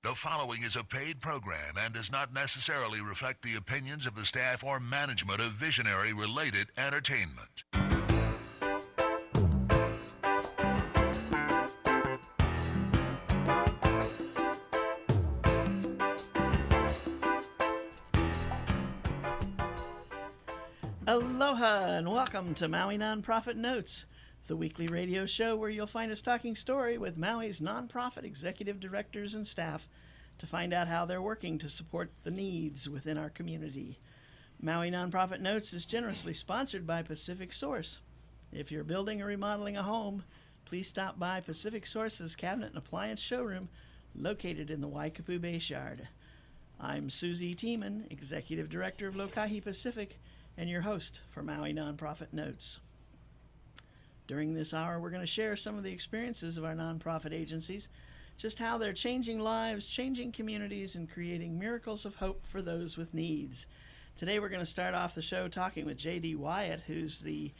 The following is a paid program and does not necessarily reflect the opinions of the staff or management of Visionary Related Entertainment. Aloha and welcome to Maui Nonprofit Notes, the weekly radio show where you'll find us talking story with Maui's nonprofit executive directors and staff to find out how they're working to support the needs within our community. Maui Nonprofit Notes is generously sponsored by Pacific Source. If you're building or remodeling a home, please stop by Pacific Source's Cabinet and Appliance Showroom located in the Waikapu Bayshard. I'm Susie Tiemann, Executive Director of Lokahi Pacific, and your host for Maui Nonprofit Notes. During this hour, we're going to share some of the experiences of our nonprofit agencies, just how they're changing lives, changing communities, and creating miracles of hope for those with needs. Today, we're going to start off the show talking with J.D. Wyatt, who's the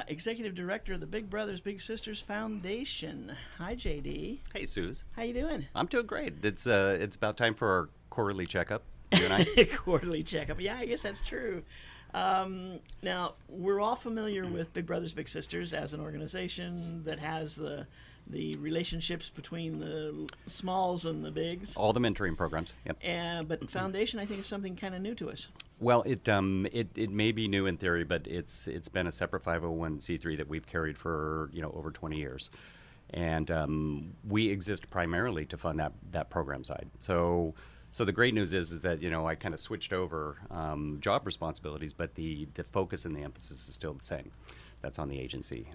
Executive Director of the Big Brothers Big Sisters Foundation. Hi, J.D. Hey, Suze. How you doing? I'm doing great. It's about time for our quarterly checkup, you and I. Quarterly checkup. Yeah, I guess that's true. Now, we're all familiar with Big Brothers Big Sisters as an organization that has the relationships between the smalls and the bigs. All the mentoring programs. Yep. But foundation, I think, is something kind of new to us. Well, it may be new in theory, but it's been a separate 501c3 that we've carried for over 20 years, and we exist primarily to fund that program side. So the great news is that I kind of switched over job responsibilities, but the focus and the emphasis is still the same. That's on the agency.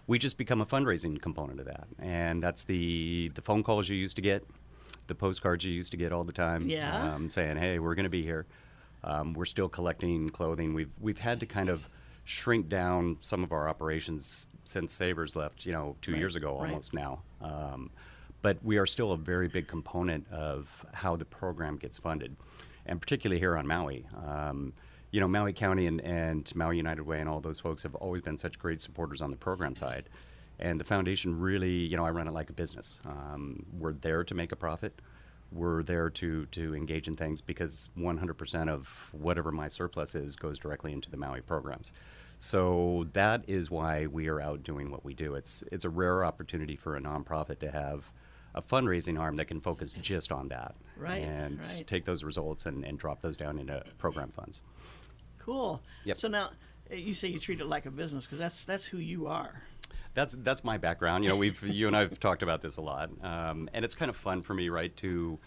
We just become a fundraising component of that, and that's the phone calls you used to get, the postcards you used to get all the time, saying, "Hey, we're going to be here." We're still collecting clothing. We've had to kind of shrink down some of our operations since Savers left, 2 years ago almost now. But we are still a very big component of how the program gets funded, and particularly here on Maui. Maui County and Maui United Way and all those folks have always been such great supporters on the program side. And the foundation really, I run it like a business. We're there to make a profit. We're there to engage in things because 100% of whatever my surplus is goes directly into the Maui programs. So that is why we are out doing what we do. It's a rare opportunity for a nonprofit to have a fundraising arm that can focus just on that, and take those results and drop those down into program funds. Cool. Yep. So now you say you treat it like a business because that's who you are. That's my background. You and I've talked about this a lot, and it's kind of fun for me, right, to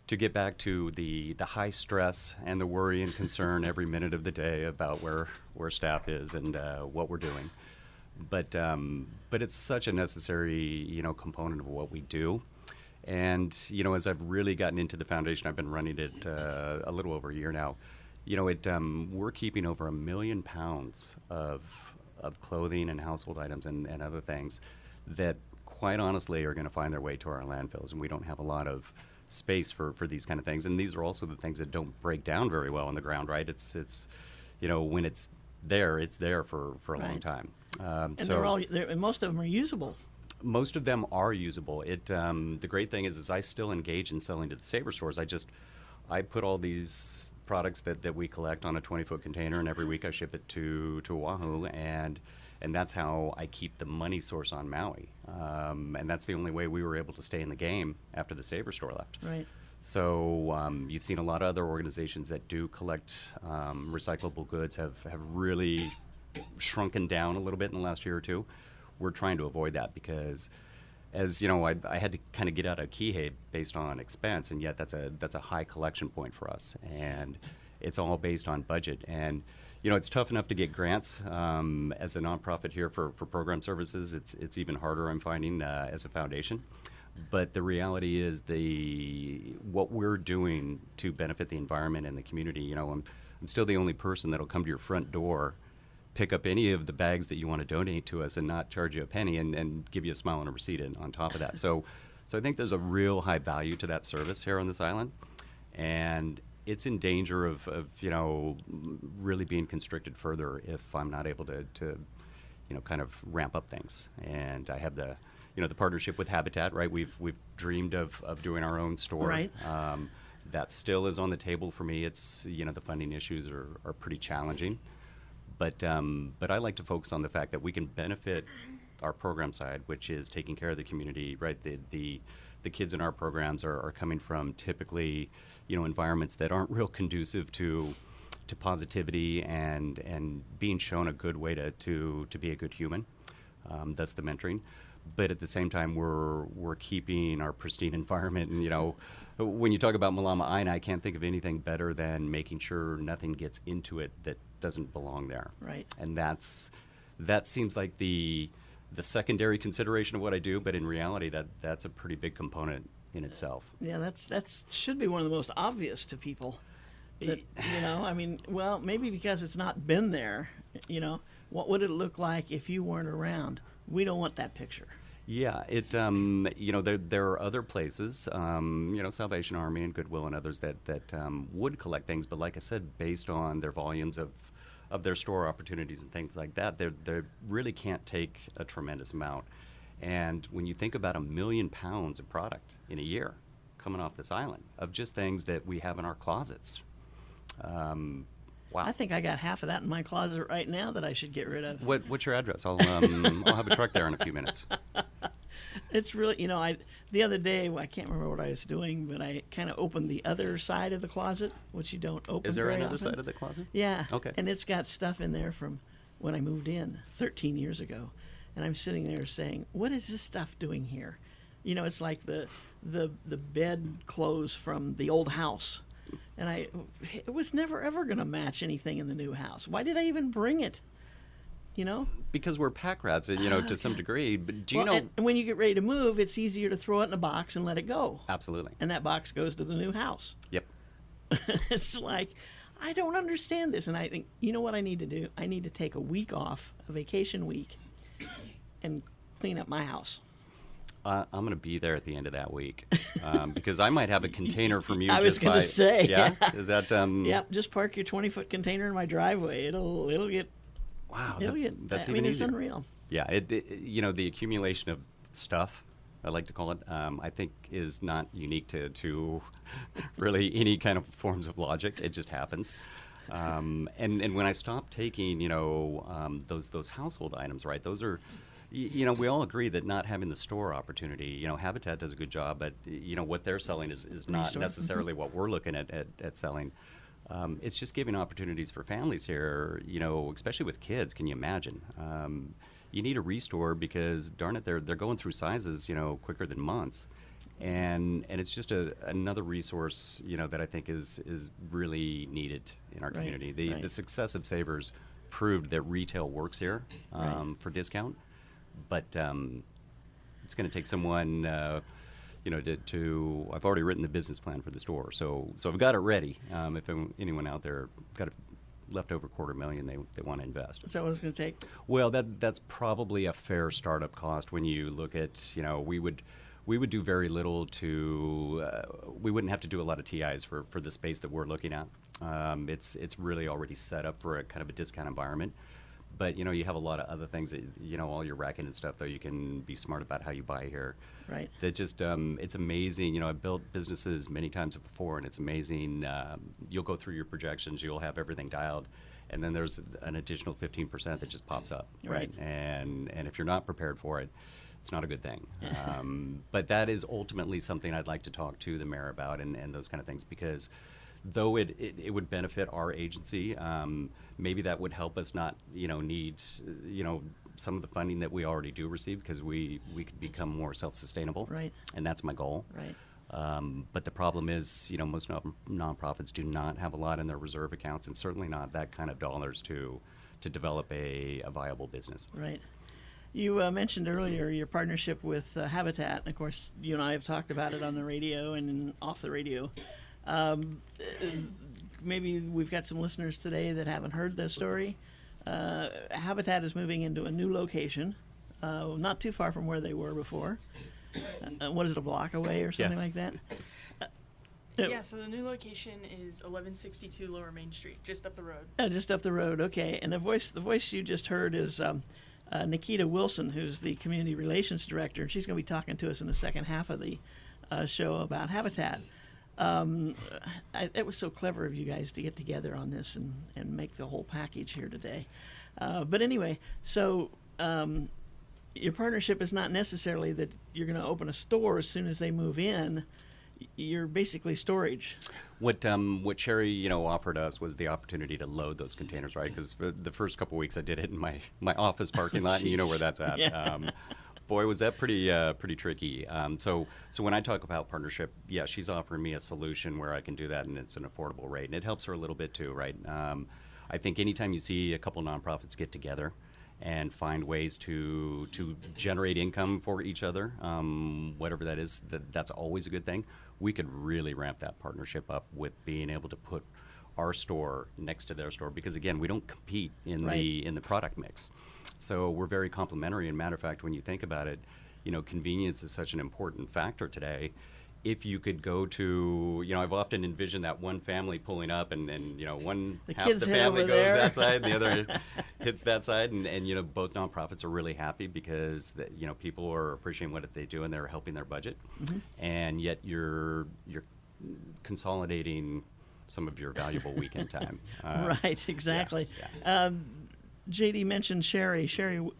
get back to the high stress and the worry and concern every minute of the day about where staff is and what we're doing. But it's such a necessary component of what we do. And as I've really gotten into the foundation, I've been running it a little over a year now. We're keeping over 1 million pounds of clothing and household items and other things that quite honestly are going to find their way to our landfills, and we don't have a lot of space for these kind of things. And these are also the things that don't break down very well on the ground, right? It's when it's there for a long time. And most of them are usable. Most of them are usable. The great thing is I still engage in selling to the Saver stores. I put all these products that we collect on a 20-foot container, and every week I ship it to Oahu, and that's how I keep the money source on Maui. And that's the only way we were able to stay in the game after the Saver store left. Right. So you've seen a lot of other organizations that do collect recyclable goods have really shrunken down a little bit in the last year or two. We're trying to avoid that because, as you know, I had to kind of get out of Kihei based on expense, and yet that's a high collection point for us, and it's all based on budget. And it's tough enough to get grants as a nonprofit here for program services. It's even harder, I'm finding, as a foundation. But the reality is what we're doing to benefit the environment and the community. I'm still the only person that'll come to your front door, pick up any of the bags that you want to donate to us and not charge you a penny and give you a smile and a receipt on top of that. So I think there's a real high value to that service here on this island, and it's in danger of really being constricted further if I'm not able to kind of ramp up things. And I have the the partnership with Habitat, right? We've dreamed of doing our own store. Right. That still is on the table for me. It's, the funding issues are pretty challenging. But I like to focus on the fact that we can benefit our program side, which is taking care of the community, right? The kids in our programs are coming from typically, environments that aren't real conducive to positivity and being shown a good way to be a good human. That's the mentoring. But at the same time, we're keeping our pristine environment. And, when you talk about Malama Aina, I can't think of anything better than making sure nothing gets into it that doesn't belong there. Right. And that seems like the secondary consideration of what I do, but in reality, that's a pretty big component in itself. Yeah, that's should be one of the most obvious to people. That, well, maybe because it's not been there. What would it look like if you weren't around? We don't want that picture. Yeah, there are other places, Salvation Army and Goodwill and others that would collect things, but like I said, based on their volumes of their store opportunities and things like that, they really can't take a tremendous amount. And when you think about 1 million pounds of product in a year coming off this island of just things that we have in our closets, wow. I think I got half of that in my closet right now that I should get rid of. What's your address? I'll have a truck there in a few minutes. It's really, the other day, I can't remember what I was doing, but I kind of opened the other side of the closet, which you don't open. Is there very another often. side of the closet? Yeah. Okay. And it's got stuff in there from when I moved in 13 years ago. And I'm sitting there saying, what is this stuff doing here? It's like the bed clothes from the old house. And it was never, ever going to match anything in the new house. Why did I even bring it? Because we're pack rats, to some degree. But do you know? And when you get ready to move, it's easier to throw it in a box and let it go. Absolutely. And that box goes to the new house. Yep. It's like, I don't understand this. And I think, what I need to do? I need to take a week off, a vacation week, and clean up my house. I'm going to be there at the end of that week because I might have a container from you. I was going to say. Yeah? Is that... Yep, just park your 20-foot container in my driveway. It'll get... Wow, that's even it's easier. Unreal. Yeah, the accumulation of stuff, I like to call it, I think is not unique to really any kind of forms of logic. It just happens. And when I stopped taking, those household items, right, those are... we all agree that not having the store opportunity, Habitat does a good job, but, what they're selling is not necessarily what we're looking at selling. It's just giving opportunities for families here, especially with kids. Can you imagine? You need a restore because, darn it, they're going through sizes, quicker than months. And it's just another resource, that I think is really needed in our community. The success of Savers proved that retail works here for discount. But it's going to take someone, I've already written the business plan for the store, so I've got it ready. If anyone out there got a leftover $250,000 they want to invest. Is that what it's going to take? Well, that's probably a fair startup cost when you look at, we would do very little we wouldn't have to do a lot of TIs for the space that we're looking at. It's really already set up for a kind of a discount environment. But, you have a lot of other things that, all your racking and stuff, though, you can be smart about how you buy here. Right. That just, it's amazing. I've built businesses many times before, and it's amazing. You'll go through your projections, you'll have everything dialed, and then there's an additional 15% that just pops up. Right. And if you're not prepared for it, it's not a good thing. But that is ultimately something I'd like to talk to the mayor about and those kind of things, because though it would benefit our agency, maybe that would help us not, need, some of the funding that we already do receive, because we could become more self-sustainable. Right. And that's my goal. Right. But the problem is, most nonprofits do not have a lot in their reserve accounts, and certainly not that kind of dollars to develop a viable business. Right. You mentioned earlier your partnership with Habitat, and of course, you and I have talked about it on the radio and off the radio. Maybe we've got some listeners today that haven't heard this story. Habitat is moving into a new location, not too far from where they were before. What is it, a block away or something like that? Yeah, so the new location is 1162 Lower Main Street, just up the road. Just up the road, okay. And the voice you just heard is Nikita Wilson, who's the Community Relations Director, and she's going to be talking to us in the second half of the show about Habitat. It was so clever of you guys to get together on this and make the whole package here today. But anyway, so your partnership is not necessarily that you're going to open a store as soon as they move in. You're basically storage. What Sherry offered us was the opportunity to load those containers, right? Because for the first couple of weeks I did it in my office parking lot, and you know where that's at. Yeah. Boy, was that pretty tricky. So when I talk about partnership, yeah, she's offering me a solution where I can do that, and it's an affordable rate, and it helps her a little bit too, right? I think anytime you see a couple nonprofits get together and find ways to generate income for each other, whatever that is, that's always a good thing. We could really ramp that partnership up with being able to put our store next to their store, because again, we don't compete in the product mix. So we're very complementary. And matter of fact, when you think about it, convenience is such an important factor today. If you could go to, I've often envisioned that one family pulling up and one half kids the head family over goes there. that side and the other hits that side. And both nonprofits are really happy because, people are appreciating what they do and they're helping their budget. Mm-hmm. And yet you're consolidating some of your valuable weekend time. Right, exactly. Yeah. JD mentioned Sherry. Sherry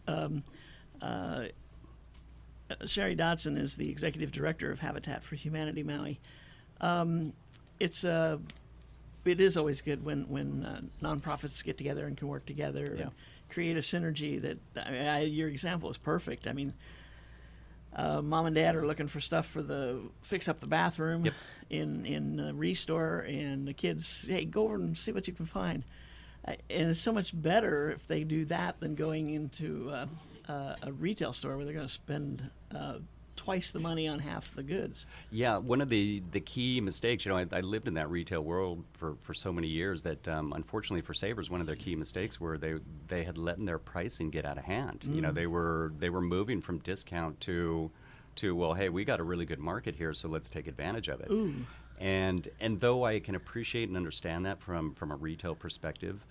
Dodson is the executive director of Habitat for Humanity Maui. It is always good when nonprofits get together and can work together and create a synergy. Your example is perfect. I mean, mom and dad are looking for stuff for fix up the bathroom in the Restore, and the kids, hey, go over and see what you can find. And it's so much better if they do that than going into a retail store where they're going to spend twice the money on half the goods. Yeah, one of the key mistakes, I lived in that retail world for so many years that unfortunately for savers, one of their key mistakes were they had let their pricing get out of hand. They were moving from discount to well, hey, we got a really good market here, so let's take advantage of it. Ooh. And though I can appreciate and understand that from a retail perspective,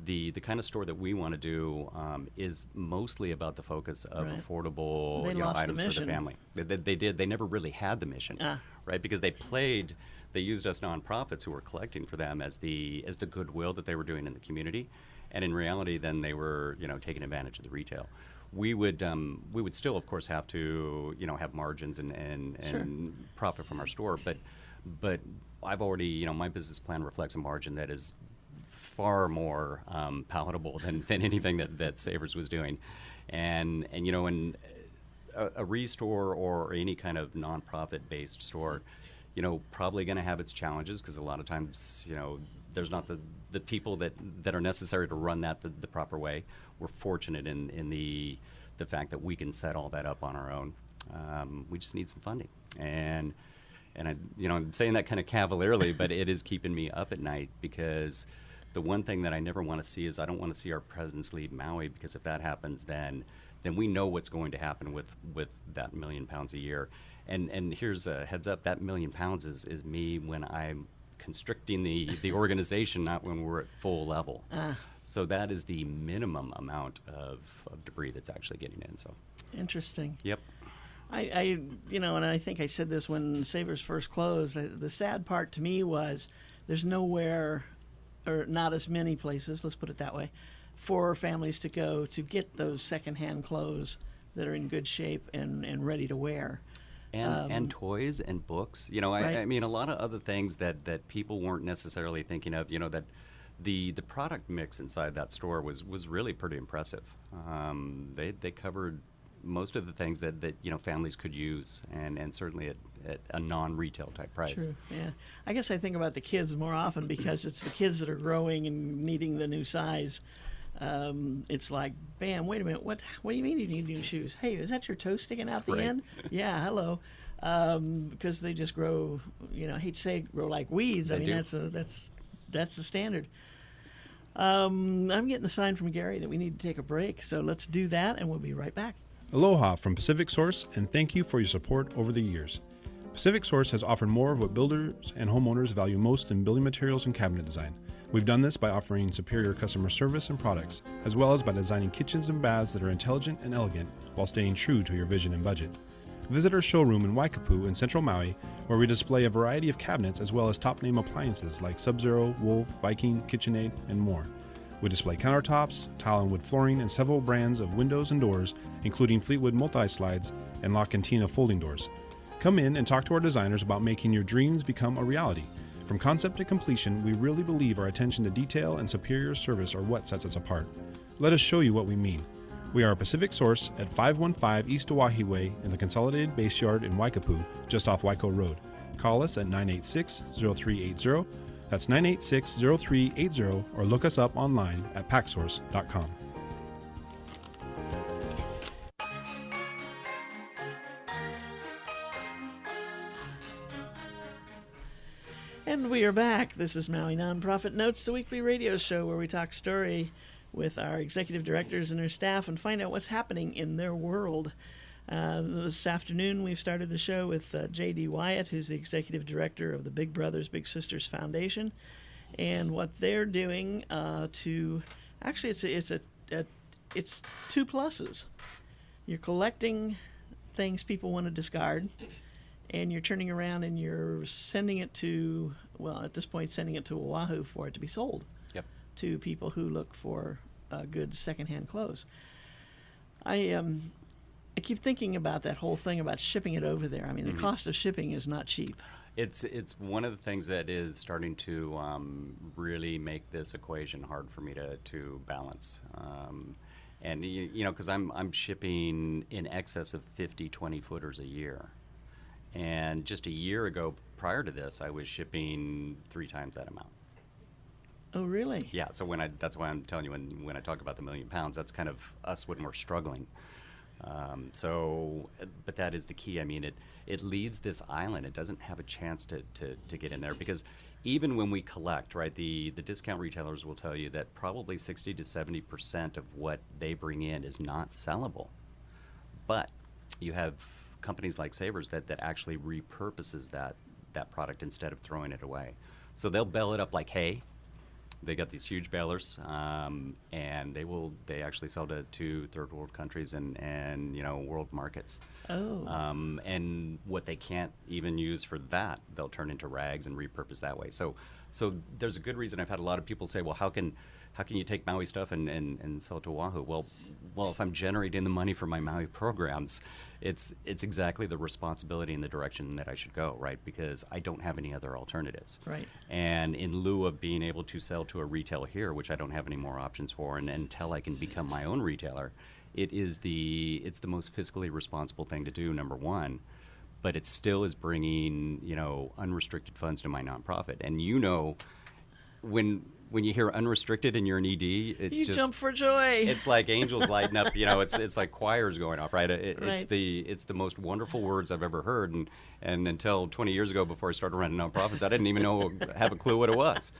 the kind of store that we want to do is mostly about the focus of affordable items for the family. They never really had the mission, right? Because they used us nonprofits who were collecting for them as the goodwill that they were doing in the community, and in reality, then they were taking advantage of the retail. We would still, of course, have to have margins and profit from our store, but I've already my business plan reflects a margin that is far more palatable than anything that Savers was doing, and in a Restore or any kind of nonprofit based store, probably going to have its challenges because a lot of times there's not the people that are necessary to run that the proper way. We're fortunate in the fact that we can set all that up on our own. We just need some funding, and I'm saying that kind of cavalierly, but it is keeping me up at night because the one thing that I never want to see is I don't want to see our presence leave Maui, because if that happens, then we know what's going to happen with that £1 million a year. And here's a heads up: that £1 million is me when I'm constricting the organization, not when we're at full level. So that is the minimum amount of debris that's actually getting in. So interesting. Yep. And I think I said this when Savers first closed. The sad part to me was there's nowhere, or not as many places, let's put it that way, for families to go to get those secondhand clothes that are in good shape and ready to wear. And toys and books. I mean, a lot of other things that people weren't necessarily thinking of. That the product mix inside that store was really pretty impressive. They covered most of the things that families could use, and certainly at a non-retail type price. True. Yeah. I guess I think about the kids more often because it's the kids that are growing and needing the new size. It's like, bam, wait a minute, what do you mean you need new shoes? Hey, is that your toe sticking out the end? Yeah, hello. Because they just grow, I hate to say grow like weeds. I mean, that's the standard. I'm getting a sign from Gary that we need to take a break, so let's do that and we'll be right back. Aloha from Pacific Source, and thank you for your support over the years. Pacific Source has offered more of what builders and homeowners value most in building materials and cabinet design. We've done this by offering superior customer service and products, as well as by designing kitchens and baths that are intelligent and elegant while staying true to your vision and budget. Visit our showroom in Waikapu in Central Maui, where we display a variety of cabinets as well as top-name appliances like Sub-Zero, Wolf, Viking, KitchenAid, and more. We display countertops, tile and wood flooring, and several brands of windows and doors, including Fleetwood multi-slides and La Cantina folding doors. Come in and talk to our designers about making your dreams become a reality. From concept to completion, we really believe our attention to detail and superior service are what sets us apart. Let us show you what we mean. We are a Pacific Source at 515 East Oahe Way in the Consolidated Base Yard in Waikapu, just off Waiko Road. Call us at 986-0380. That's 986-0380, or look us up online at packsource.com. And we are back. This is Maui Nonprofit Notes, the weekly radio show where we talk story with our executive directors and their staff and find out what's happening in their world. This afternoon, we've started the show with J.D. Wyatt, who's the executive director of the Big Brothers Big Sisters Foundation, and what they're doing to actually it's two pluses. You're collecting things people want to discard, and you're turning around and you're sending it to, well, at this point, sending it to Oahu for it to be sold. Yep. To people who look for good secondhand clothes. I keep thinking about that whole thing about shipping it over there. I mean, the cost of shipping is not cheap. It's one of the things that is starting to really make this equation hard for me to balance. And you know, because I'm shipping in excess of 50 20-footers a year. And just a year ago, prior to this, I was shipping 3 times that amount. Oh, really? Yeah. So that's why I'm telling you when I talk about the £1 million, that's kind of us when we're struggling. But that is the key. I mean, it leaves this island. It doesn't have a chance to get in there, because even when we collect, right, the discount retailers will tell you that probably 60 to 70% of what they bring in is not sellable. But you have companies like Savers that actually repurposes that product instead of throwing it away. So they'll bale it up like hay. They got these huge balers, and they actually sell to third world countries and world markets. Oh. And what they can't even use for that, they'll turn into rags and repurpose that way. So there's a good reason. I've had a lot of people say, well, how can you take Maui stuff and sell it to Oahu? Well, if I'm generating the money for my Maui programs, it's exactly the responsibility and the direction that I should go, right? Because I don't have any other alternatives. Right. And in lieu of being able to sell to a retailer here, which I don't have any more options for, and until I can become my own retailer, it's the most fiscally responsible thing to do, number one. But it still is bringing unrestricted funds to my nonprofit. And when you hear unrestricted and you're an ED, it's you just jump for joy. It's like angels lighting up. It's like choirs going off, right? Right. It's the most wonderful words I've ever heard, and until 20 years ago, before I started running nonprofits, I didn't even have a clue what it was.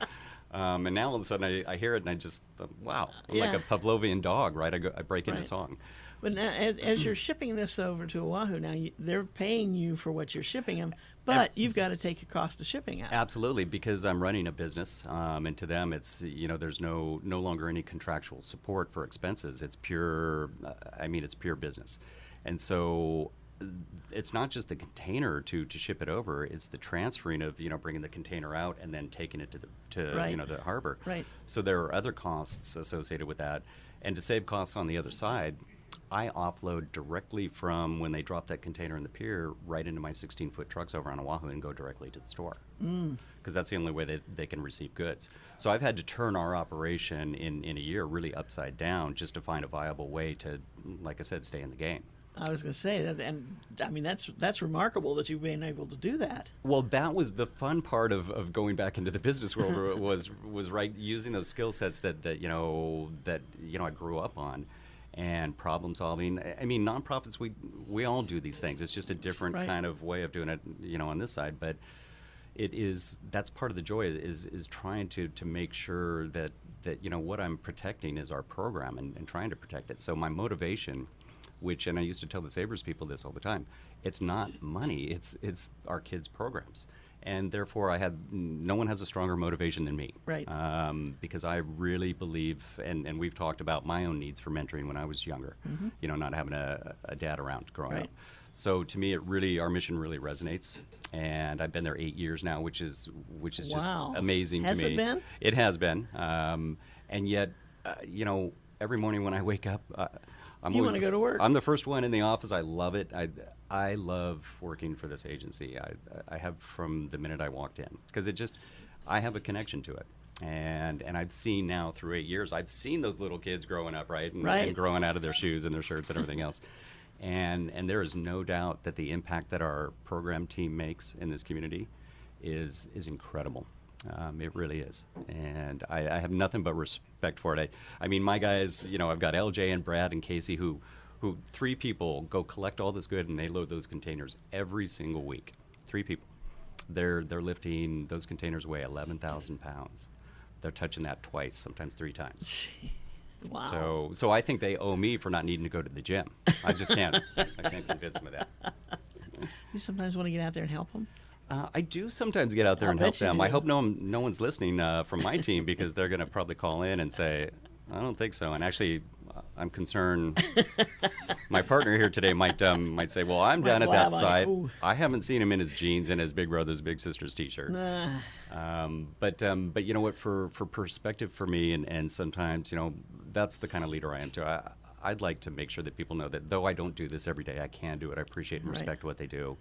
And now all of a sudden I hear it and I just wow, I'm like a Pavlovian dog, right? I break into song. But now, as you're shipping this over to Oahu, now they're paying you for what you're shipping them, but you've got to take your cost of shipping out. Absolutely, because I'm running a business, and to them, it's there's no longer any contractual support for expenses. It's pure, it's pure business, and so it's not just the container to ship it over; it's the transferring of bringing the container out and then taking it to the harbor. Right. So there are other costs associated with that, and to save costs on the other side, I offload directly from when they drop that container in the pier right into my 16-foot trucks over on Oahu and go directly to the store. Because that's the only way that they can receive goods. So I've had to turn our operation in a year really upside down just to find a viable way to, like I said, stay in the game. I was going to say that, and I mean that's remarkable that you've been able to do that. Well, that was the fun part of going back into the business world was right using those skill sets that I grew up on. And problem solving. I mean, nonprofits, we all do these things. It's just a different kind of way of doing it, on this side. But that's part of the joy is trying to make sure that what I'm protecting is our program and trying to protect it. So my motivation which, and I used to tell the Sabres people this all the time, it's not money, it's our kids' programs. And therefore, no one has a stronger motivation than me. Right. Because I really believe, and we've talked about my own needs for mentoring when I was younger, not having a dad around growing Right. up. So to me, our mission really resonates. And I've been there 8 years now, which is just Wow. amazing Has to me. it been? It has been. And yet, every morning when I wake up, I'm You always wanna go to work. I'm the first one in the office. I love it. I love working for this agency. I have from the minute I walked in, because I have a connection to it. And I've seen now through 8 years, I've seen those little kids growing up, right? Right. And growing out of their shoes and their shirts and everything else. And there is no doubt that the impact that our program team makes in this community is incredible. It really is. And I have nothing but respect for it. I mean, my guys, I've got LJ and Brad and Casey who 3 people go collect all this good, and they load those containers every single week. 3 people. They're lifting, those containers weigh 11,000 pounds. They're touching that twice, sometimes 3 times. Wow. So I think they owe me for not needing to go to the gym. I just can't. I can't convince them of that. You sometimes want to get out there and help them. I do sometimes get out there I'll and help bet you them. do. I hope no one's listening from my team, because they're going to probably call in and say, I don't think so. And actually, I'm concerned. My partner here today might say, well, I'm down at that blab on site. you. Ooh. I haven't seen him in his jeans and his big brother's big sister's t-shirt. But you know what? For perspective for me, and sometimes that's the kind of leader I am too. I'd like to make sure that people know that though I don't do this every day, I can do it. I appreciate and Right. respect what they do,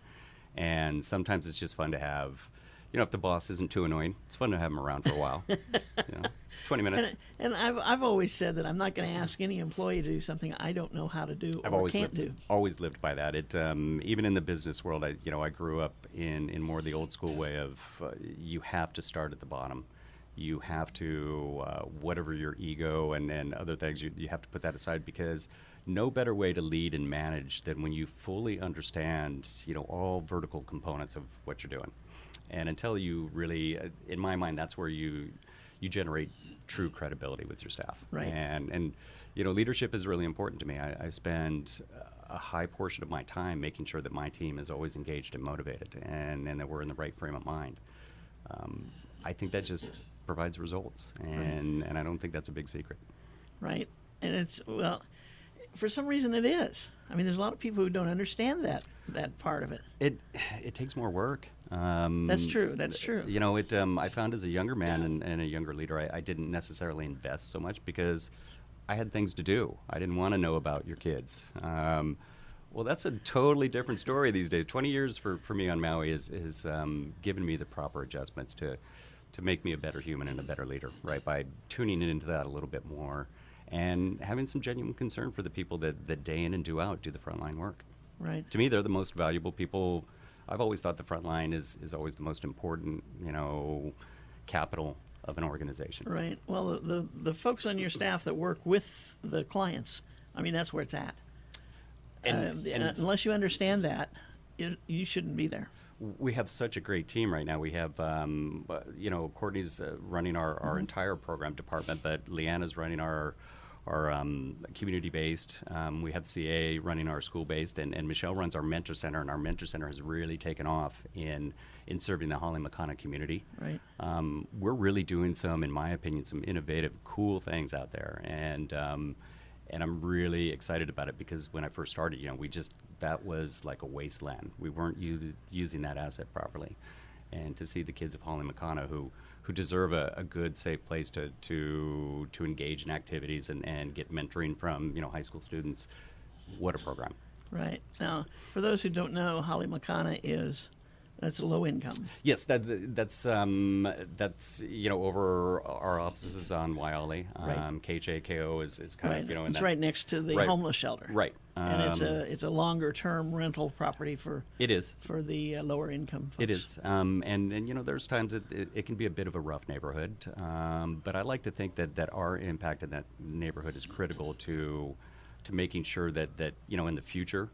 and sometimes it's just fun to have. If the boss isn't too annoying, it's fun to have him around for a while. 20 minutes. And I've always said that I'm not going to ask any employee to do something I don't know how to do or can't do. Always lived by that. It even in the business world, I grew up in more the old school way of you have to start at the bottom. You have to whatever your ego and other things, you have to put that aside, because no better way to lead and manage than when you fully understand all vertical components of what you're doing. And until you really, in my mind, that's where you generate true credibility with your staff. Right. And leadership is really important to me. I spend a high portion of my time making sure that my team is always engaged and motivated, and that we're in the right frame of mind. I think that just provides results, and I don't think that's a big secret. Right. And for some reason it is. I mean, there's a lot of people who don't understand that part of it. It takes more work. That's true. That's true. I found as a younger man and a younger leader, I didn't necessarily invest so much because I had things to do. I didn't want to know about your kids. Well, that's a totally different story these days. 20 years for me on Maui has given me the proper adjustments to make me a better human and a better leader, right? By tuning into that a little bit more and having some genuine concern for the people that day in and day out do the frontline work. Right. To me, they're the most valuable people. I've always thought the front line is always the most important, capital of an organization. Right. Well, the folks on your staff that work with the clients, I mean, that's where it's at. And Unless you understand that, you shouldn't be there. we have such a great team right now. We have, Courtney's running our entire program department, but Leanna's running our community-based. We have CA running our school-based, and Michelle runs our mentor center, and our mentor center has really taken off in serving the Holly Makana community. Right. We're really doing in my opinion, some innovative, cool things out there, and I'm really excited about it because when I first started, that was like a wasteland. We weren't using that asset properly, and to see the kids of Holly Makana who deserve a good, safe place to engage in activities and get mentoring from high school students. What a program! Right. Now, for those who don't know, Holly Makana that's low income. Yes, that's over our offices on Waiale. Right. KHAKO is kind Right. of It's right next to the Right. homeless shelter. Right. And it's a longer term rental property for the lower income folks. It is. And there's times it can be a bit of a rough neighborhood, but I like to think that our impact in that neighborhood is critical to making sure that in the future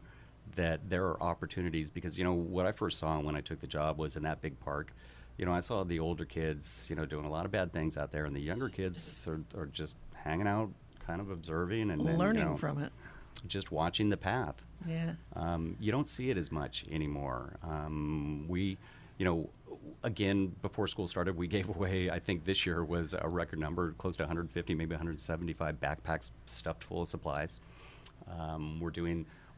that there are opportunities, because what I first saw when I took the job was in that big park. I saw the older kids doing a lot of bad things out there, and the younger kids are just hanging out, kind of observing and Learning from it. just watching the path. Yeah. You don't see it as much anymore. We, again, before school started, we gave away, I think this year was a record number, close to 150, maybe 175 backpacks stuffed full of supplies.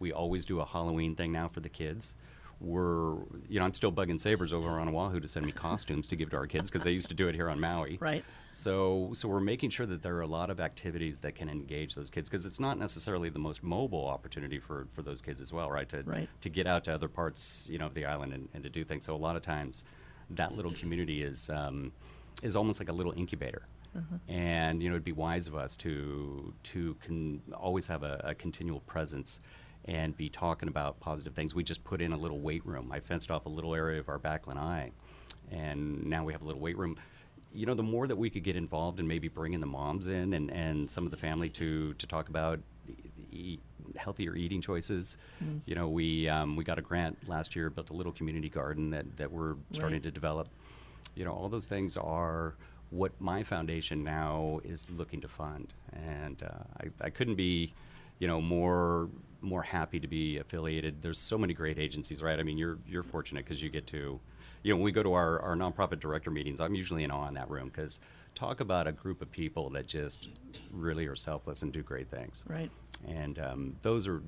We always do a Halloween thing now for the kids. I'm still bugging Savers over on Oahu to send me costumes to give to our kids because they used to do it here on Maui. Right. So we're making sure that there are a lot of activities that can engage those kids because it's not necessarily the most mobile opportunity for those kids as well, right? To get out to other parts, of the island and to do things. So a lot of times that little community is almost like a little incubator. And, it'd be wise of us to always have a continual presence and be talking about positive things. We just put in a little weight room. I fenced off a little area of our back lanai, and now we have a little weight room. The more that we could get involved and maybe bringing the moms in and some of the family to talk about healthier eating choices. We got a grant last year, built a little community garden that we're starting to develop. All those things are what my foundation now is looking to fund, and I couldn't be more happy to be affiliated. There's so many great agencies, right? I mean, you're fortunate because you get to, when we go to our nonprofit director meetings, I'm usually in awe in that room because talk about a group of people that just really are selfless and do great things. Right. And those are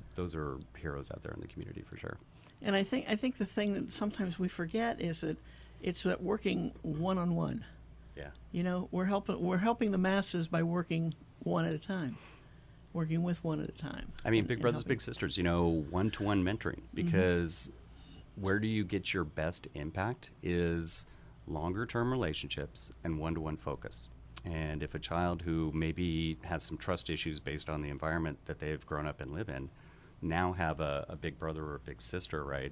heroes out there in the community for sure. And I think the thing that sometimes we forget is that it's that working one-on-one. Yeah. We're helping the masses by working one at a time. Working with one at a time. I mean, big brothers, big sisters, one-to-one mentoring, because where do you get your best impact is longer-term relationships and one-to-one focus. And if a child who maybe has some trust issues based on the environment that they've grown up and live in now have a big brother or a big sister, right,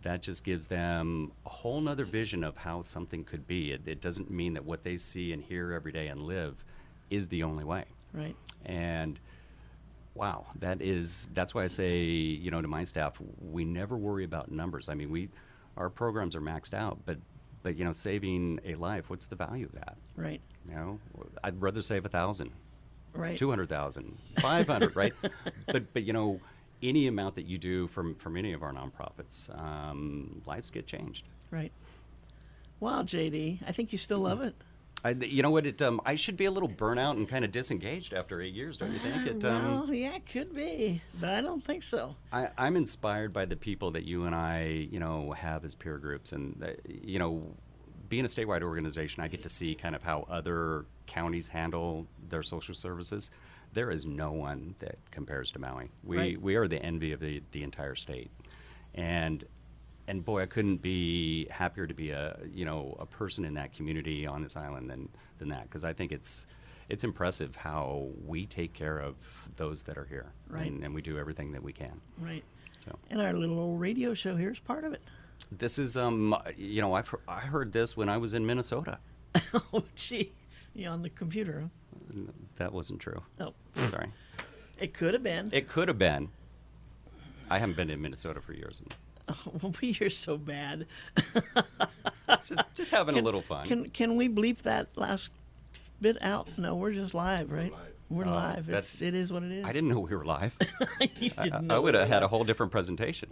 that just gives them a whole nother vision of how something could be. It doesn't mean that what they see and hear every day and live is the only way. Right. And wow, that's why I say, to my staff, we never worry about numbers. I mean, our programs are maxed out, but saving a life, what's the value of that? Right. I'd rather save 1,000, right, 200,000, 500, right? But any amount that you do from any of our nonprofits, lives get changed. Right. Wow, JD, I think you still love it. You know what? I should be a little burnout and kind of disengaged after 8 years, don't you think? Well, yeah, it could be, but I don't think so. I'm inspired by the people that you and I, have as peer groups, and being a statewide organization, I get to see kind of how other counties handle their social services. There is no one that compares to Maui. We are the envy of the entire state, and boy, I couldn't be happier to be a person in that community on this island than that, because I think it's impressive how we take care of those that are here, right? And we do everything that we can, right? So. And our little old radio show here is part of it. This is I heard this when I was in Minnesota. Oh, gee, on the computer, huh? That wasn't true. Oh, sorry. It could have been. It could have been. I haven't been in Minnesota for years. Oh, you're so bad. just having a little fun. Can we bleep that last bit out? No, we're just live, right? We're live. It is what it is. I didn't know we were live. You didn't know. I would have had a whole different presentation.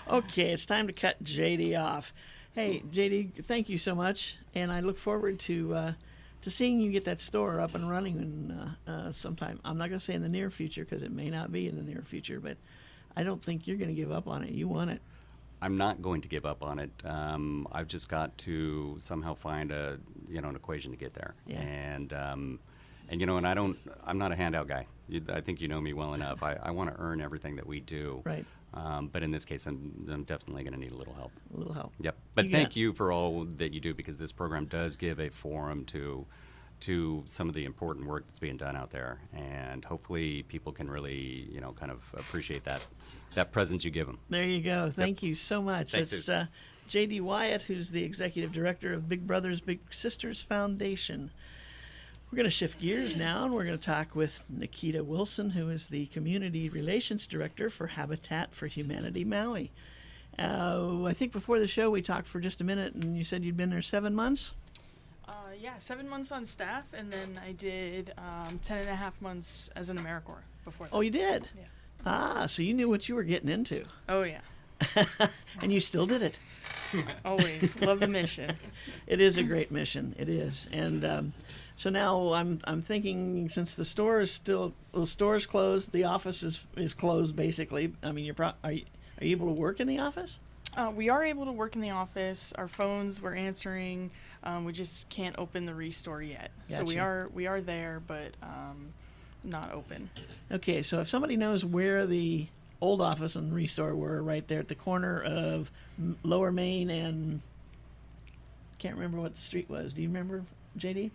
Okay, it's time to cut JD off. Hey, JD, thank you so much, and I look forward to seeing you get that store up and running sometime. I'm not going to say in the near future because it may not be in the near future, but I don't think you're going to give up on it. You want it. I'm not going to give up on it. I've just got to somehow find an equation to get there. Yeah. And I'm not a handout guy. I think you know me well enough. I want to earn everything that we do. Right. But in this case, I'm definitely going to need a little help. A little help. Yep. But thank you for all that you do, because this program does give a forum to some of the important work that's being done out there, and hopefully people can really kind of appreciate that presence you give them. There you go. Thank you so much. Thanks, it's J.D. Wyatt, who's the executive director of Big Brothers Big Sisters Foundation. We're going to shift gears now, and we're going to talk with Nikita Wilson, who is the Community Relations Director for Habitat for Humanity Maui. I think before the show we talked for just a minute, and you said you'd been there 7 months? Yeah, 7 months on staff, and then I did 10.5 months as an AmeriCorps before that. Oh, you did? Yeah. Ah, so you knew what you were getting into. Oh, yeah. And you still did it. Always. Love the mission. It is a great mission. It is. And so now I'm thinking, since the store is closed, the office is closed basically. I mean, are you able to work in the office? We are able to work in the office. Our phones we're answering. We just can't open the restore yet. So we Gotcha. are there, but not open. Okay, so if somebody knows where the old office and restore were, right there at the corner of Lower Main and can't remember what the street was. Do you remember, JD?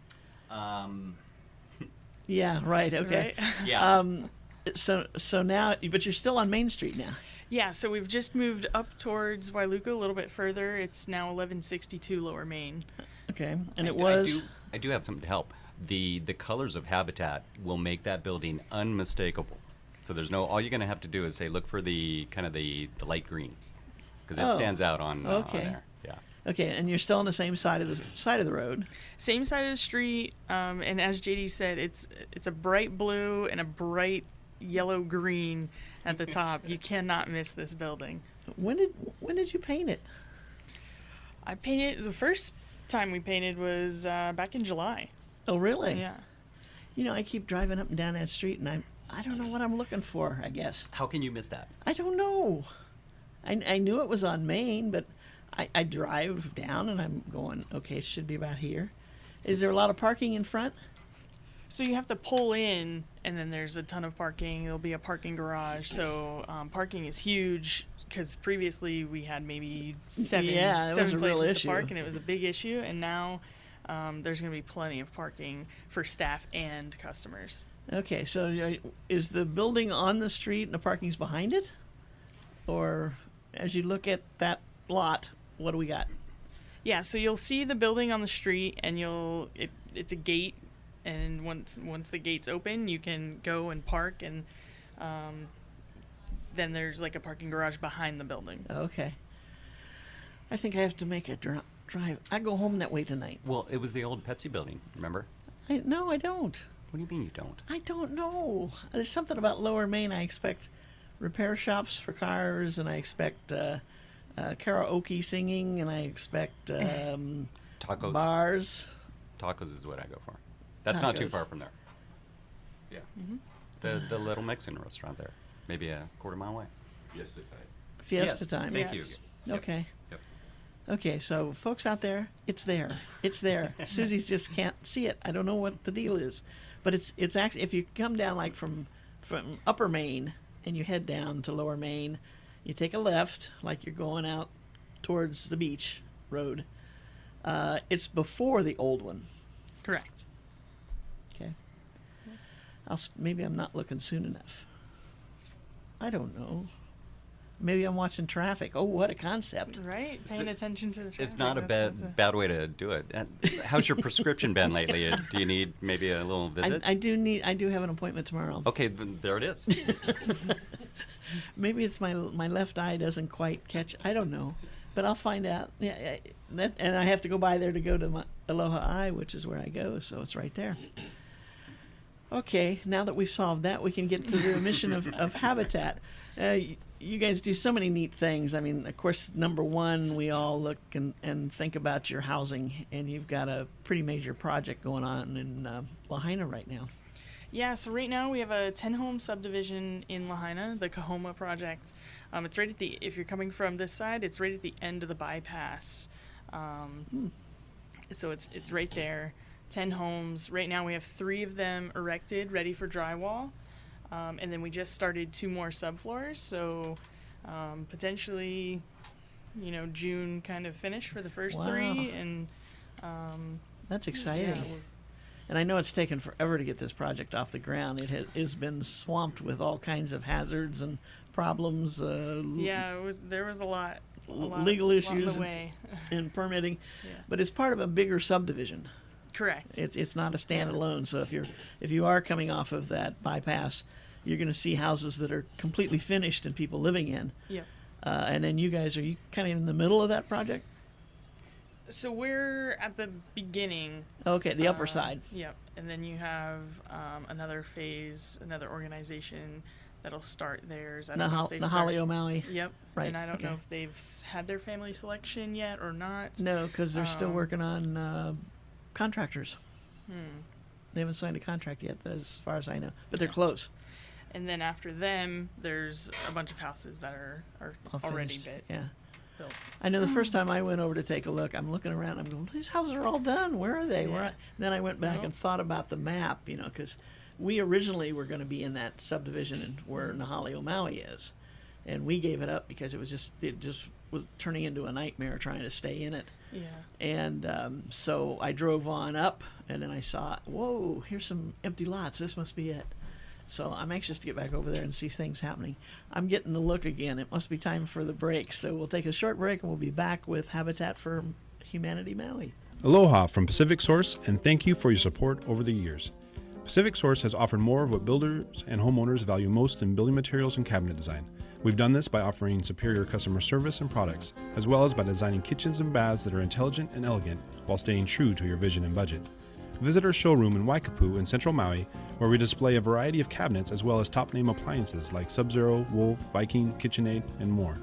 Yeah, right. Okay. Right? Yeah. So now, but you're still on Main Street now. Yeah, so we've just moved up towards Wailuka a little bit further. It's now 1162 Lower Main. Okay, and I it do- was. I do have something to help. The colors of Habitat will make that building unmistakable. So there's no. All you're going to have to do is say, look for the kind of the light green, because it Oh, stands out on okay. there. Yeah. Okay, and you're still on the same side of the road. Same side of the street, and as JD said, it's a bright blue and a bright yellow green at the top. You cannot miss this building. When did you paint it? I painted the first time we painted was back in July. Oh, really? Yeah. You know, I keep driving up and down that street, and I don't know what I'm looking for. I guess How can you miss that? I don't know. I knew it was on Main, but I drive down and I'm going, okay, it should be about here. Is there a lot of parking in front? So you have to pull in, and then there's a ton of parking. There'll be a parking garage. So parking is huge because previously we had maybe seven Yeah, it was a real places issue. to park, and it was a big issue. And now there's going to be plenty of parking for staff and customers. Okay, so is the building on the street and the parking's behind it? Or as you look at that lot, what do we got? Yeah, so you'll see the building on the street, and it's a gate, and once the gate's open, you can go and park, and then there's like a parking garage behind the building. Okay. I think I have to make a drive. I go home that way tonight. Well, it was the old Pepsi building. Remember? No, I don't. What do you mean you don't? I don't know. There's something about Lower Main. I expect repair shops for cars, and I expect karaoke singing, and I expect Tacos. bars. Tacos is what I go for. That's not too Tacos. far from there. Yeah. The little Mexican restaurant there, maybe a quarter-mile away. Yes, it's right. Fiesta Yes, time. Thank you. Yes. Yep. Okay. Yep. Okay, so folks out there, it's there. It's there. Susie's just can't see it. I don't know what the deal is. But it's actually, if you come down like from Upper Main and you head down to Lower Main, you take a left like you're going out towards the beach road. It's before the old one. Correct. Okay. Maybe I'm not looking soon enough. I don't know. Maybe I'm watching traffic. Oh, what a concept. Right? Paying attention to the traffic. It's not a that's bad way to do it. How's your prescription been lately? Do you need maybe a little visit? I do have an appointment tomorrow. Okay, then there it is. Maybe it's my left eye doesn't quite catch. I don't know, but I'll find out. Yeah, and I have to go by there to go to my Aloha Eye, which is where I go. So it's right there. Okay, now that we've solved that, we can get to the mission of Habitat. You guys do so many neat things. I mean, of course, number one, we all look and think about your housing, and you've got a pretty major project going on in Lahaina right now. Yeah, so right now we have a 10-home subdivision in Lahaina, the Kahoma project. It's right at if you're coming from this side, it's right at the end of the bypass. So it's right there. 10 homes. Right now we have 3 of them erected, ready for drywall. And then we just started 2 more subfloors. So potentially, June kind of finish for the first Wow. 3. And That's exciting. yeah, And I know it's taken forever to get this project off the ground. It has been swamped with all kinds of hazards and problems. there was a lot Legal along issues the way. and permitting, Yeah. but it's part of a bigger subdivision. Correct. It's not a standalone. So if you are coming off of that bypass, you're going to see houses that are completely finished and people living in. Yep. And then you guys, are you kind of in the middle of that project? So we're at the beginning. Okay, the upper side. Yep. And then you have another phase, another organization that'll start theirs. I don't know if they've started. Nahalio Maui. Yep. Right, And I don't know okay. if they've had their family selection yet or not. No, because they're still working on contractors. They haven't signed a contract yet, as far as I know, but they're close. And then after them, there's a bunch of houses that are All already finished. Yeah. built. I know the first time I went over to take a look, I'm looking around, I'm going, these houses are all done. Where are they? Yeah. Then I went back Well. and thought about the map, because we originally were going to be in that subdivision where Nahalio Maui is. And we gave it up because it just was turning into a nightmare trying to stay in it. Yeah. And so I drove on up, and then I saw, whoa, here's some empty lots. This must be it. So I'm anxious to get back over there and see things happening. I'm getting the look again. It must be time for the break. So we'll take a short break, and we'll be back with Habitat for Humanity Maui. Aloha from Pacific Source, and thank you for your support over the years. Pacific Source has offered more of what builders and homeowners value most in building materials and cabinet design. We've done this by offering superior customer service and products, as well as by designing kitchens and baths that are intelligent and elegant while staying true to your vision and budget. Visit our showroom in Waikapu in central Maui, where we display a variety of cabinets as well as top-name appliances like Sub-Zero, Wolf, Viking, KitchenAid, and more.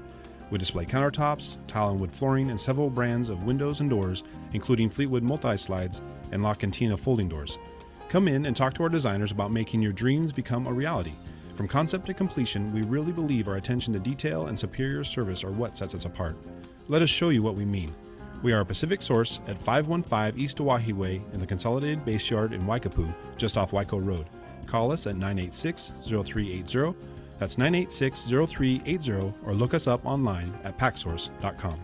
We display countertops, tile and wood flooring, and several brands of windows and doors, including Fleetwood multi-slides and La Cantina folding doors. Come in and talk to our designers about making your dreams become a reality. From concept to completion, we really believe our attention to detail and superior service are what sets us apart. Let us show you what we mean. We are a Pacific Source at 515 East Oahe Way in the Consolidated Base Yard in Waikapu, just off Waiko Road. Call us at 986-0380. That's 986-0380, or look us up online at packsource.com.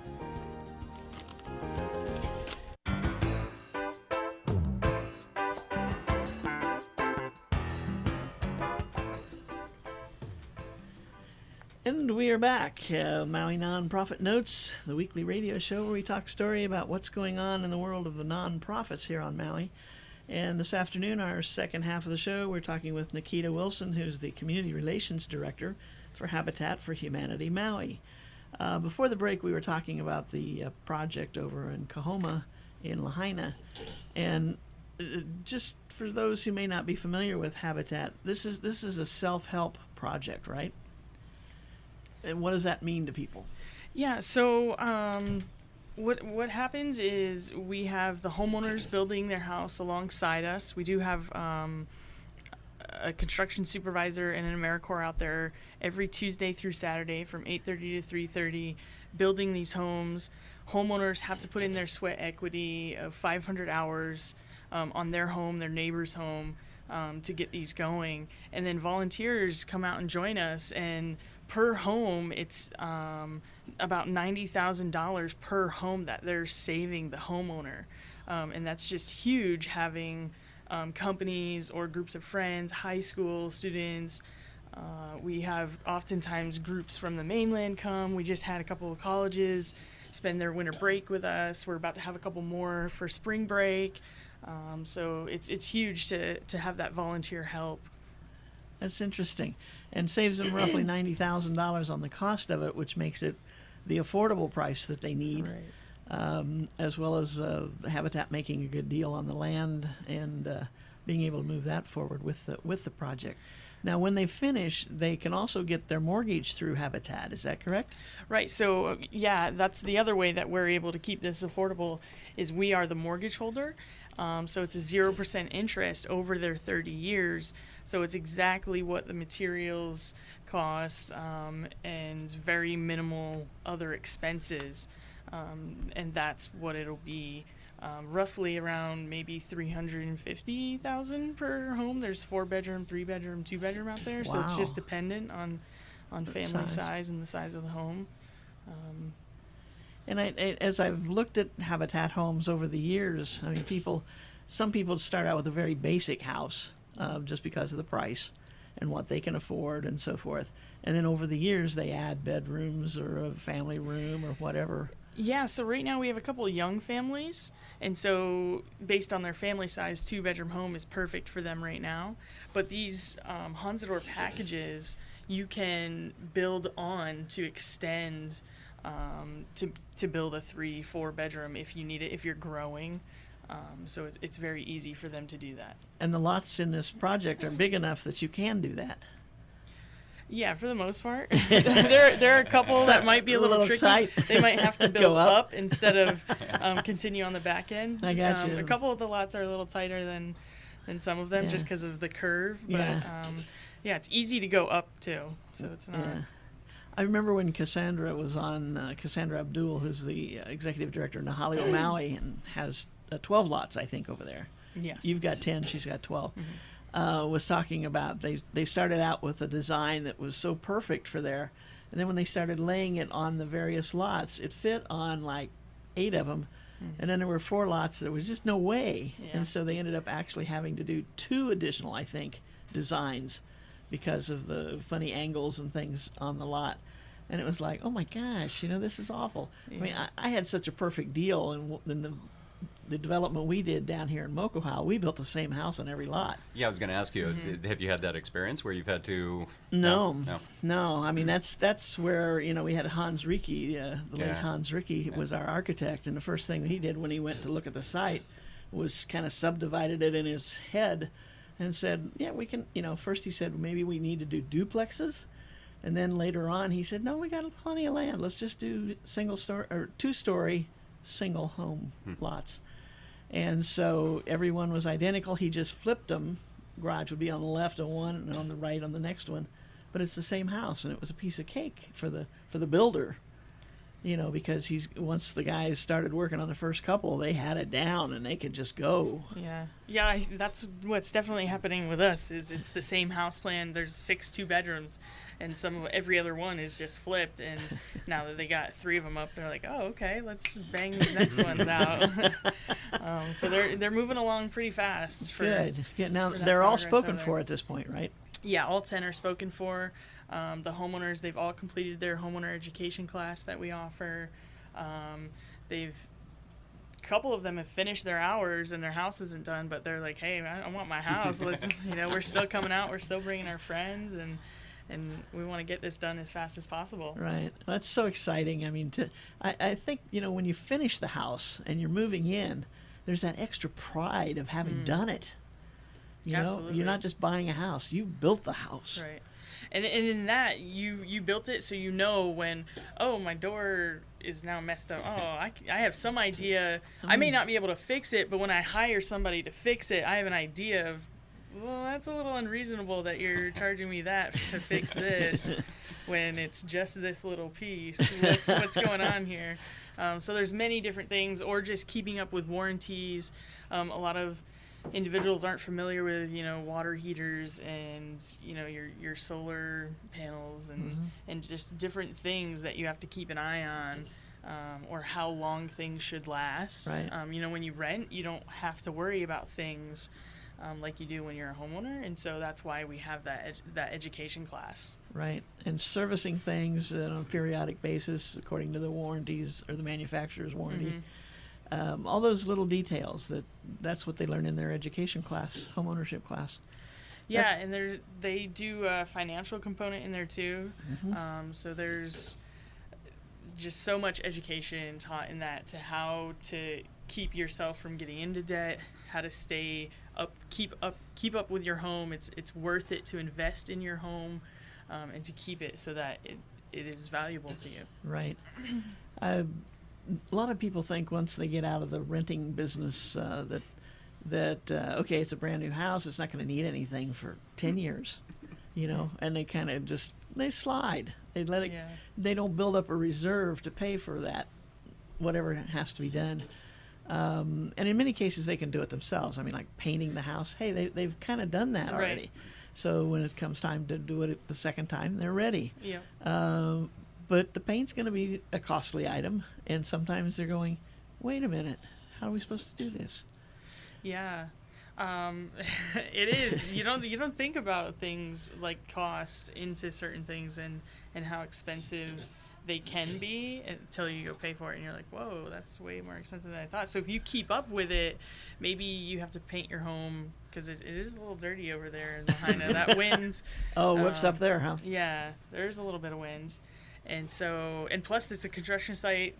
And we are back. Maui Nonprofit Notes, the weekly radio show where we talk story about what's going on in the world of the nonprofits here on Maui. And this afternoon, our second half of the show, we're talking with Nikita Wilson, who's the Community Relations Director for Habitat for Humanity Maui. Before the break, we were talking about the project over in Kahoma in Lahaina. And just for those who may not be familiar with Habitat, this is a self-help project, right? And what does that mean to people? Yeah, so what happens is we have the homeowners building their house alongside us. We do have a construction supervisor and an AmeriCorps out there every Tuesday through Saturday from 8:30 to 3:30 building these homes. Homeowners have to put in their sweat equity of 500 hours on their home, their neighbor's home, to get these going. And then volunteers come out and join us, and per home, it's about $90,000 per home that they're saving the homeowner. And that's just huge, having companies or groups of friends, high school students. We have oftentimes groups from the mainland come. We just had a couple of colleges spend their winter break with us. We're about to have a couple more for spring break. So it's huge to have that volunteer help. That's interesting. And saves them roughly $90,000 on the cost of it, which makes it the affordable price that they need, Right. as well as Habitat making a good deal on the land and being able to move that forward with the project. Now, when they finish, they can also get their mortgage through Habitat. Is that correct? Right. So, yeah, that's the other way that we're able to keep this affordable is we are the mortgage holder. So it's a 0% interest over their 30 years. So it's exactly what the materials cost and very minimal other expenses. And that's what it'll be. Roughly around maybe $350,000 per home. There's 4-bedroom, 3-bedroom, 2-bedroom out there, so it's just Wow. dependent on family size and the size of the home. And as I've looked at Habitat homes over the years, I mean, some people start out with a very basic house just because of the price and what they can afford and so forth. And then over the years, they add bedrooms or a family room or whatever. Yeah, so right now we have a couple of young families, and so based on their family size, 2-bedroom home is perfect for them right now. But these Hansador packages, you can build on to extend to build a 3-4 bedroom if you need it, if you're growing. So it's very easy for them to do that. And the lots in this project are big enough that you can do that. Yeah, for the most part. there are a couple that might be a little tricky. tight. They might have to Go build up. up instead of continue on the back end. I got you. A couple of the lots are a little tighter than some of them, Yeah. just because of the curve. But Yeah. it's easy to go up too, so it's not. Yeah. I remember when Cassandra was on, Cassandra Abdul, who's the executive director in Nahalio, Maui, and has 12 lots, I think, over there. Yes. You've got 10, she's got 12. Mm-hmm. Was talking about they started out with a design that was so perfect for there, and then when they started laying it on the various lots, it fit on like 8 of them, and then there were 4 lots there was just no way, Yeah. and so they ended up actually having to do 2 additional, I think, designs because of the funny angles and things on the lot. And it was like, oh my gosh, this is awful. I mean, Yeah. I had such a perfect deal in the development we did down here in Mokohau. We built the same house on every lot. Yeah, I was going to ask you, have you had that experience where you've had to? No. No. I mean, that's where we had Hans Rieke, the late Yeah. Hans Rieke was our architect, and the first thing he did when he went to look at the site was kind of subdivided it in his head, and said, yeah, we can. First he said maybe we need to do duplexes, and then later on he said, no, we got plenty of land. Let's just do single story or 2-story single home lots. And so everyone was identical. He just flipped them. Garage would be on the left of one and on the right on the next one. But it's the same house, and it was a piece of cake for the builder. Because once the guys started working on the first couple, they had it down and they could just go. Yeah, that's what's definitely happening with us. Is it's the same house plan. There's 6 2-bedrooms, and every other one is just flipped. And now that they got 3 of them up, they're like, oh, okay, let's bang these next ones out. So they're moving along pretty fast. Good. Now for that they're all progress spoken over there. for at this point, right? Yeah, all 10 are spoken for. The homeowners, they've all completed their homeowner education class that we offer. A couple of them have finished their hours and their house isn't done, but they're like, hey, I want my house. Let's, we're still coming out. We're still bringing our friends, and we want to get this done as fast as possible. Right. That's so exciting. I mean, I think, when you finish the house and you're moving in, there's that extra pride of having done it. Absolutely. You're not just buying a house. You've built the house. Right. And in that, you built it so when, my door is now messed up. Oh, I have some idea. I may not be able to fix it, but when I hire somebody to fix it, I have an idea of, well, that's a little unreasonable that you're charging me that to fix this when it's just this little piece. What's going on here? So there's many different things, or just keeping up with warranties. A lot of individuals aren't familiar with water heaters and your solar panels and just different things that you have to keep an eye on, or how long things should last. Right. When you rent, you don't have to worry about things like you do when you're a homeowner, and so that's why we have that education class. Right. And servicing things on a periodic basis according to the warranties or the manufacturer's warranty. All those little details, that's what they learn in their education class, homeownership class. Yeah, and they do a financial component in there too. So there's just so much education taught in that, to how to keep yourself from getting into debt, how to stay up, keep up with your home. It's worth it to invest in your home, and to keep it so that it is valuable to you. Right. A lot of people think once they get out of the renting business that okay, it's a brand new house, it's not going to need anything for 10 years, and they kind of they slide. They let it. Yeah. They don't build up a reserve to pay for that, whatever has to be done. And in many cases, they can do it themselves. I mean, like painting the house. Hey, they've kind of done that already. Right. So when it comes time to do it the second time, they're ready. Yeah. But the paint's going to be a costly item, and sometimes they're going, wait a minute, how are we supposed to do this? Yeah. It is. You don't think about things like cost into certain things and how expensive they can be until you go pay for it, and you're like, whoa, that's way more expensive than I thought. So if you keep up with it, maybe you have to paint your home, because it is a little dirty over there in Lahaina. That wind. Oh, whips up there, huh? Yeah, there's a little bit of wind. And so, and plus it's a construction site.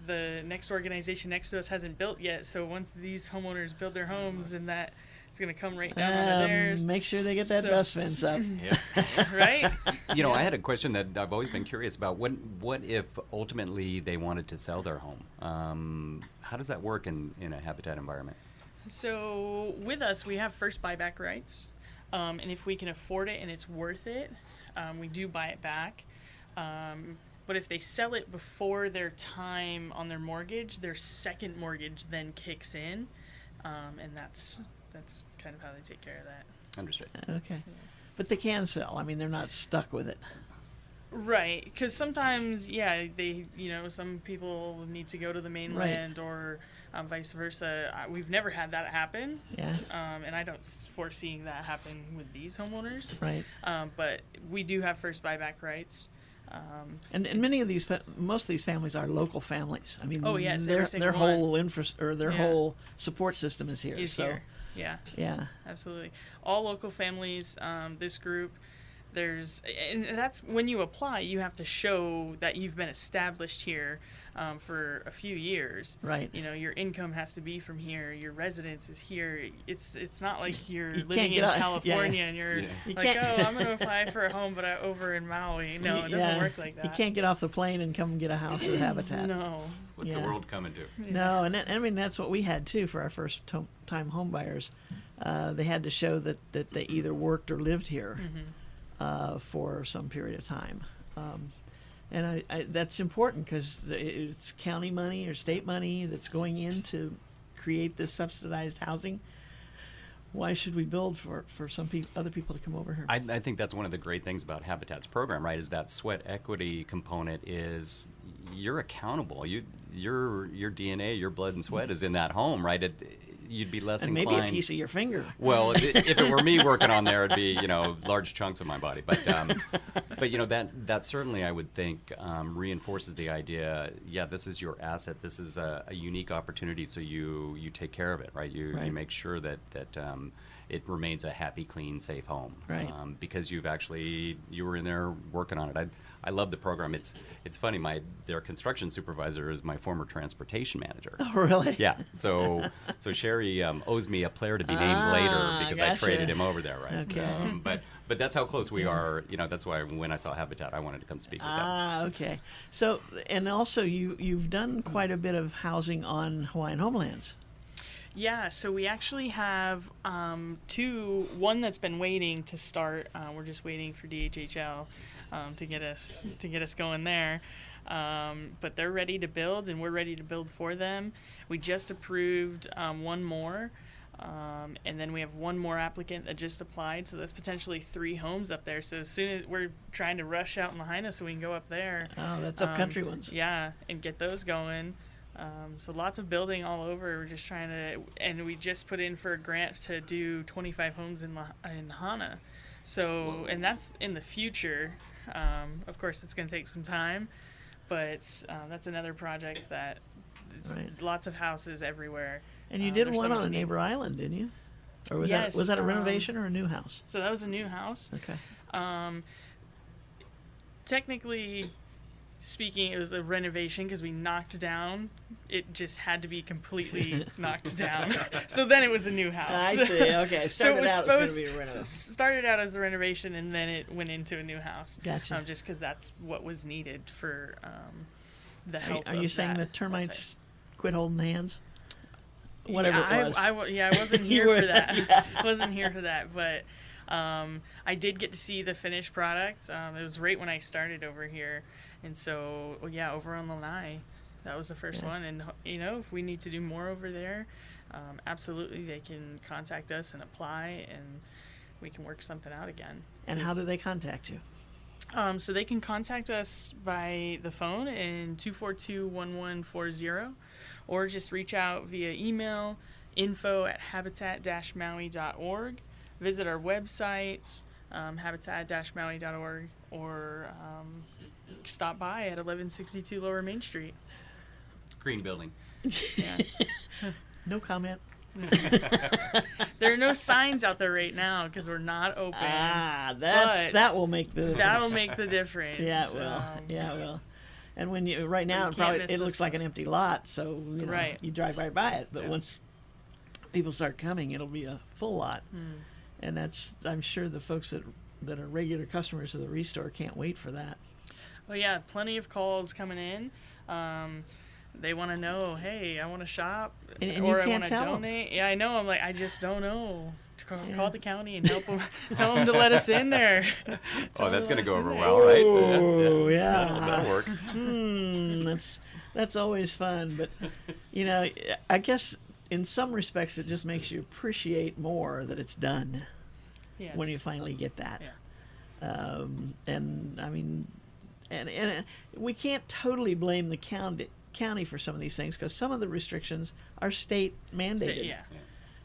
The next organization next to us hasn't built yet. So once these homeowners build their homes, and that it's going to come right down onto theirs. Make sure they get that So- dust fence up. Right? You know, I had a question that I've always been curious about. What if ultimately they wanted to sell their home? How does that work in a habitat environment? So with us, we have first buyback rights. And if we can afford it and it's worth it, we do buy it back. But if they sell it before their time on their mortgage, their second mortgage then kicks in. And that's kind of how they take care of that. Understood. Okay. But they can sell. I mean, they're not stuck with it. Right, because sometimes, some people need to go to the mainland or vice versa. We've never had that happen. Yeah. And I don't foresee that happen with these homeowners. Right. But we do have first buyback rights. And many of these, most of these families are local families. I mean, Oh, yes, every their single whole one. their Yeah. whole support system is here. Is so, here. Yeah, Yeah. absolutely. All local families, this group, and that's when you apply, you have to show that you've been established here for a few years. Right. You know, your income has to be from here. Your residence is here. It's not like you're You living can't in get out- California yeah. and you're Yeah. You like, can't- oh, I'm going to apply for a home, but over in Maui. No, it doesn't work like that. You can't get off the plane and come get a house at Habitat. No. What's the Yeah. world coming to? No, and I mean that's what we had too for our first time home buyers. They had to show that they either worked or lived here for some period of time. And I that's important because it's county money or state money that's going in to create this subsidized housing. Why should we build for some other people to come over here? I think that's one of the great things about Habitat's program, right? Is that sweat equity component is you're accountable. Your DNA, your blood and sweat is in that home, right? You'd be less and inclined. maybe a piece of your finger. Well, if it were me working on there, it'd be large chunks of my body. But that certainly I would think reinforces the idea. Yeah, this is your asset. This is a unique opportunity. So you take care of it, right? You make sure that it remains a happy, clean, safe home. Right. Because you were in there working on it. I love the program. It's funny. Their construction supervisor is my former transportation manager. Oh, really? Yeah. So Sherry owes me a player to be named later because I gotcha. traded him over there, right? Okay. But that's how close we are. That's why when I saw Habitat, I wanted to come speak with them. Okay. So, and also you've done quite a bit of housing on Hawaiian homelands. Yeah, so we actually have one that's been waiting to start. We're just waiting for DHHL to get us going there. But they're ready to build, and we're ready to build for them. We just approved one more, and then we have one more applicant that just applied. So that's potentially 3 homes up there. So as soon as we're trying to rush out in Lahaina so we can go up there. Oh, that's upcountry ones. Yeah, and get those going. So lots of building all over. We're just trying to, and we just put in for a grant to do 25 homes in Hana. So, and that's in the future. Of course, it's going to take some time, but that's another project that is lots of houses everywhere. And you did There's so one much on a need. neighbor island, didn't you? Or was Yes, that a renovation or a new house? So that was a new house. Okay. Technically speaking, it was a renovation because we knocked down. It just had to be completely knocked down. So then it was a new house. I see. Okay. So it was supposed to be a renovation. started out as a renovation, and then it went into a new house. Gotcha. Just because that's what was needed for the Are, health. are you of saying that the termites site. quit holding hands? Whatever Yeah, it was. I wasn't You here were- for that. yeah. Wasn't here for that, but I did get to see the finished product. It was right when I started over here, and so over on Lanai, that was the first one. And if we need to do more over there, absolutely they can contact us and apply, and we can work something out again. And how do they contact you? So they can contact us by the phone in 242-1140, or just reach out via email, info@habitat-maui.org. Visit our website, habitat-maui.org, or stop by at 1162 Lower Main Street. Green building. Yeah. No comment. There are no signs out there right now because we're not open. That will make the difference. That'll make the difference. Yeah, it will. Yeah, it will. And when you right now you can't miss it those looks like an empty lot, so Right. you drive right by it. But Yeah. once people start coming, it'll be a full lot. And I'm sure the folks that are regular customers of the Restore can't wait for that. Well, yeah, plenty of calls coming in. They want to know, hey, I want to shop, And or you I can't want to tell 'em. donate. Yeah, I know. I'm like, I just don't know. Call the county and help them. Tell them to let us in there. Oh, that's going to go over well, right? Oh, yeah. That'll work. That's always fun. But, I guess in some respects it just makes you appreciate more that it's done Yes. when you finally get that. Yeah. And I mean, and we can't totally blame the county for some of these things because some of the restrictions are state mandated. Yeah.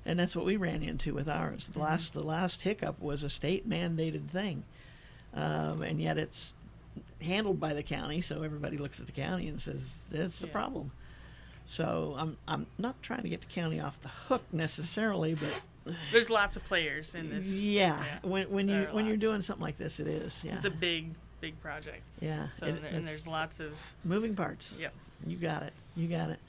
And that's what we ran into with ours. The last hiccup was a state mandated thing, and yet it's handled by the county. So everybody looks at the county and says it's a problem. So I'm not trying to get the county off the hook necessarily, but There's lots of players in this. yeah, when There you're are lots. doing something like this, it is. Yeah, It's a big project. yeah. So and and there's lots of. moving parts. Yep. You got it.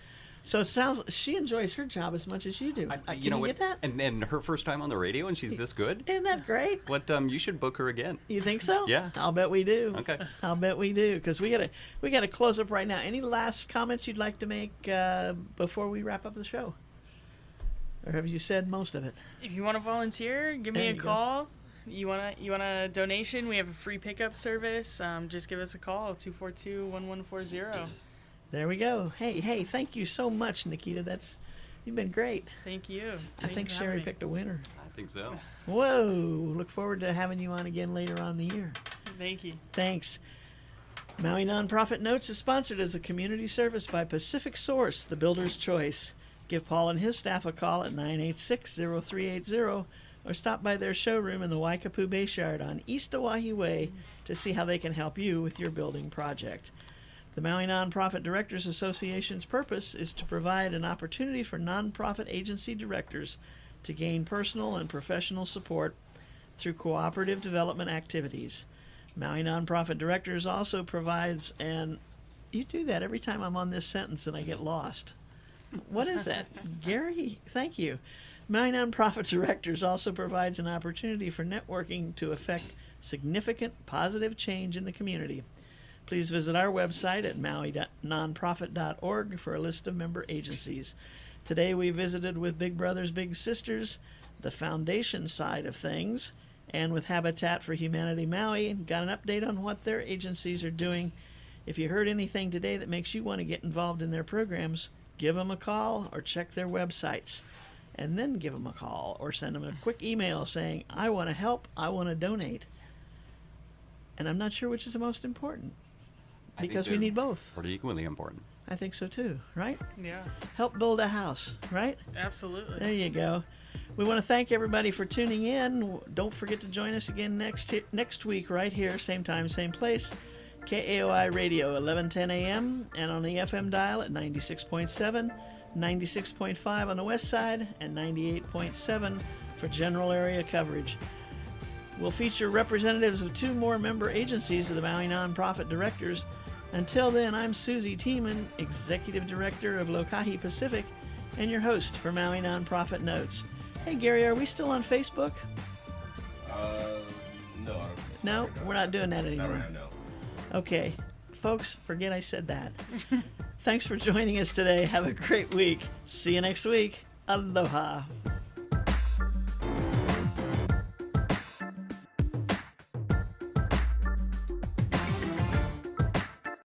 So it sounds she enjoys her job as much as you do. You know Can what? you get that? And her first time on the radio, and she's this good. Isn't that great? What? You should book her again. You think so? Yeah. I'll bet we do. Okay. I'll bet we do because we gotta close up right now. Any last comments you'd like to make before we wrap up the show? Or have you said most of it? If you want to volunteer, give There me a you go. call. You want a donation? We have a free pickup service. Just give us a call, 242-1140. There we go. Hey, thank you so much, Nikita. You've been great. Thank you. I think for Sherry having me. picked a winner. I think so. Whoa! Look forward to having you on again later on in the year. Thank you. Thanks. Maui Nonprofit Notes is sponsored as a community service by Pacific Source, the builder's choice. Give Paul and his staff a call at 986-0380 or stop by their showroom in the Waikapu Bayshard on East Oahe Way to see how they can help you with your building project. The Maui Nonprofit Directors Association's purpose is to provide an opportunity for nonprofit agency directors to gain personal and professional support through cooperative development activities. Maui Nonprofit Directors also provides you do that every time I'm on this sentence and I get lost. What is that? Gary, thank you. Maui Nonprofit Directors also provides an opportunity for networking to affect significant positive change in the community. Please visit our website at maui.nonprofit.org for a list of member agencies. Today we visited with Big Brothers Big Sisters, the foundation side of things, and with Habitat for Humanity Maui, got an update on what their agencies are doing. If you heard anything today that makes you want to get involved in their programs, give them a call or check their websites. And then give them a call or send them a quick email saying, I want to help, I want to donate. And I'm not sure which is the most important because we need both. Pretty equally important. I think so too, right? Yeah, Help build a house, right? absolutely. There you go. We want to thank everybody for tuning in. Don't forget to join us again next week right here, same time, same place. KAOI Radio, 11:10 a.m. and on the FM dial at 96.7, 96.5 on the west side, and 98.7 for general area coverage. We'll feature representatives of 2 more member agencies of the Maui Nonprofit Directors. Until then, I'm Susie Tiemann, Executive Director of Lokahi Pacific, and your host for Maui Nonprofit Notes. Hey Gary, are we still on Facebook? No. No, we're not doing that anymore. Not right now. Okay, folks, forget I said that. Thanks for joining us today. Have a great week. See you next week. Aloha.